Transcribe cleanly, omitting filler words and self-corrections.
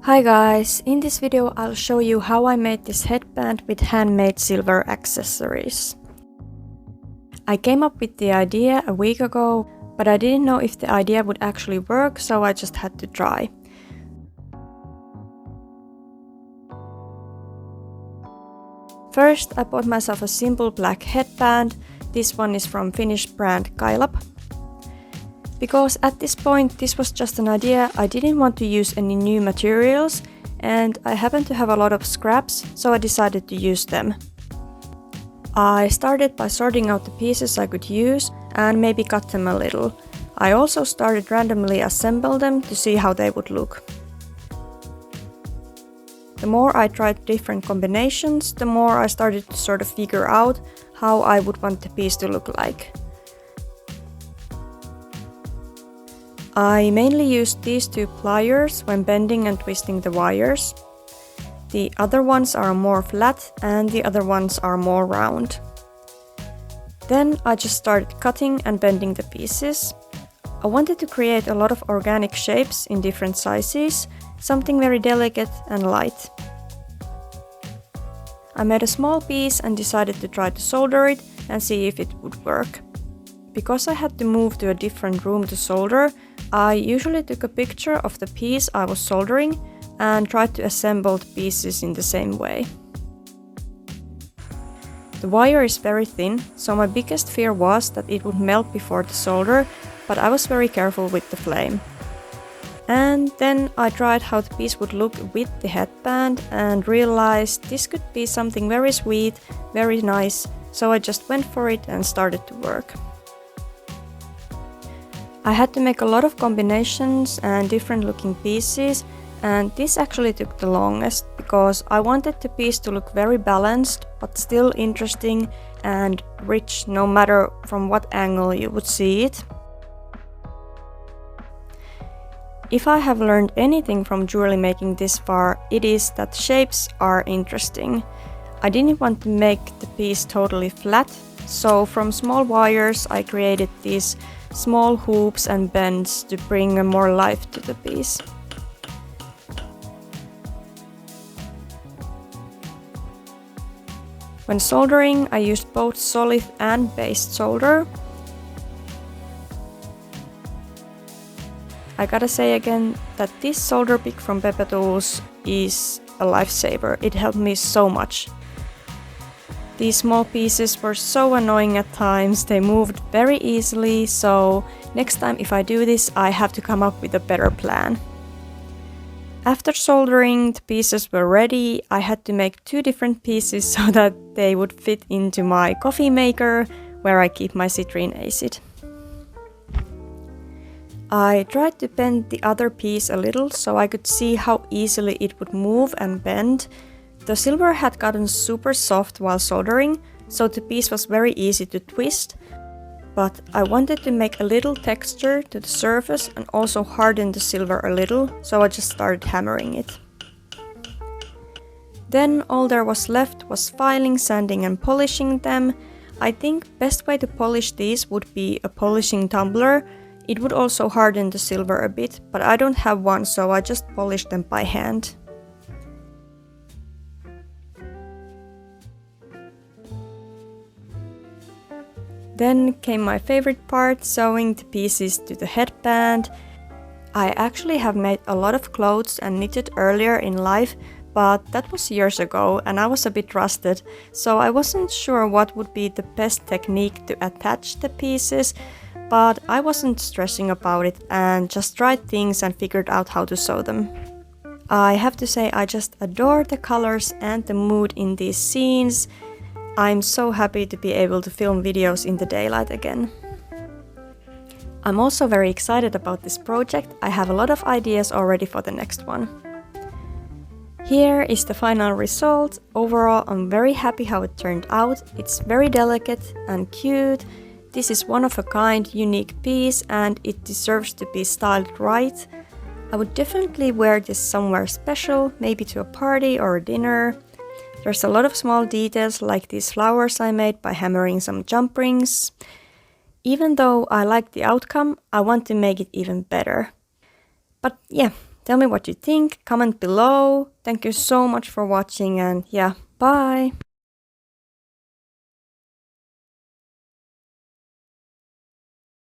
Hi guys, in this video I'll show you how I made this headband with handmade silver accessories. I came up with the idea a week ago, but I didn't know if the idea would actually work, so I just had to try. First, I bought myself a simple black headband. This one is from Finnish brand Kailap. Because at this point this was just an idea, I didn't want to use any new materials and I happened to have a lot of scraps, so I decided to use them. I started by sorting out the pieces I could use and maybe cut them a little. I also started randomly assemble them to see how they would look. The more I tried different combinations, the more I started to sort of figure out how I would want the piece to look like. I mainly used these two pliers when bending and twisting the wires. The other ones are more flat and the other ones are more round. Then I just started cutting and bending the pieces. I wanted to create a lot of organic shapes in different sizes, something very delicate and light. I made a small piece and decided to try to solder it and see if it would work. Because I had to move to a different room to solder, I usually took a picture of the piece I was soldering and tried to assemble the pieces in the same way. The wire is very thin, so my biggest fear was that it would melt before the solder, but I was very careful with the flame. And then I tried how the piece would look with the headband and realized this could be something very sweet, very nice, so I just went for it and started to work. I had to make a lot of combinations and different looking pieces, and this actually took the longest because I wanted the piece to look very balanced but still interesting and rich no matter from what angle you would see it. If I have learned anything from jewelry making this far, it is that shapes are interesting. I didn't want to make the piece totally flat, so from small wires I created these small hoops and bends to bring more life to the piece. When soldering, I used both solid and based solder. I gotta say again that this solder pick from Pepetools is a lifesaver. It helped me so much. These small pieces were so annoying at times, they moved very easily, so next time if I do this, I have to come up with a better plan. After soldering, the pieces were ready. I had to make two different pieces so that they would fit into my coffee maker, where I keep my citrine acid. I tried to bend the other piece a little so I could see how easily it would move and bend. The silver had gotten super soft while soldering, so the piece was very easy to twist, but I wanted to make a little texture to the surface and also harden the silver a little, so I just started hammering it. Then all there was left was filing, sanding and polishing them. I think best way to polish these would be a polishing tumbler. It would also harden the silver a bit, but I don't have one, so I just polished them by hand. Then came my favorite part, sewing the pieces to the headband. I actually have made a lot of clothes and knitted earlier in life, but that was years ago and I was a bit rusted, so I wasn't sure what would be the best technique to attach the pieces, but I wasn't stressing about it and just tried things and figured out how to sew them. I have to say I just adore the colors and the mood in these scenes. I'm so happy to be able to film videos in the daylight again. I'm also very excited about this project. I have a lot of ideas already for the next one. Here is the final result. Overall, I'm very happy how it turned out. It's very delicate and cute. This is one of a kind, unique piece and it deserves to be styled right. I would definitely wear this somewhere special, maybe to a party or a dinner. There's a lot of small details like these flowers I made by hammering some jump rings. Even though I like the outcome, I want to make it even better. But yeah, Tell me what you think, comment below. Thank you so much for watching and yeah, bye!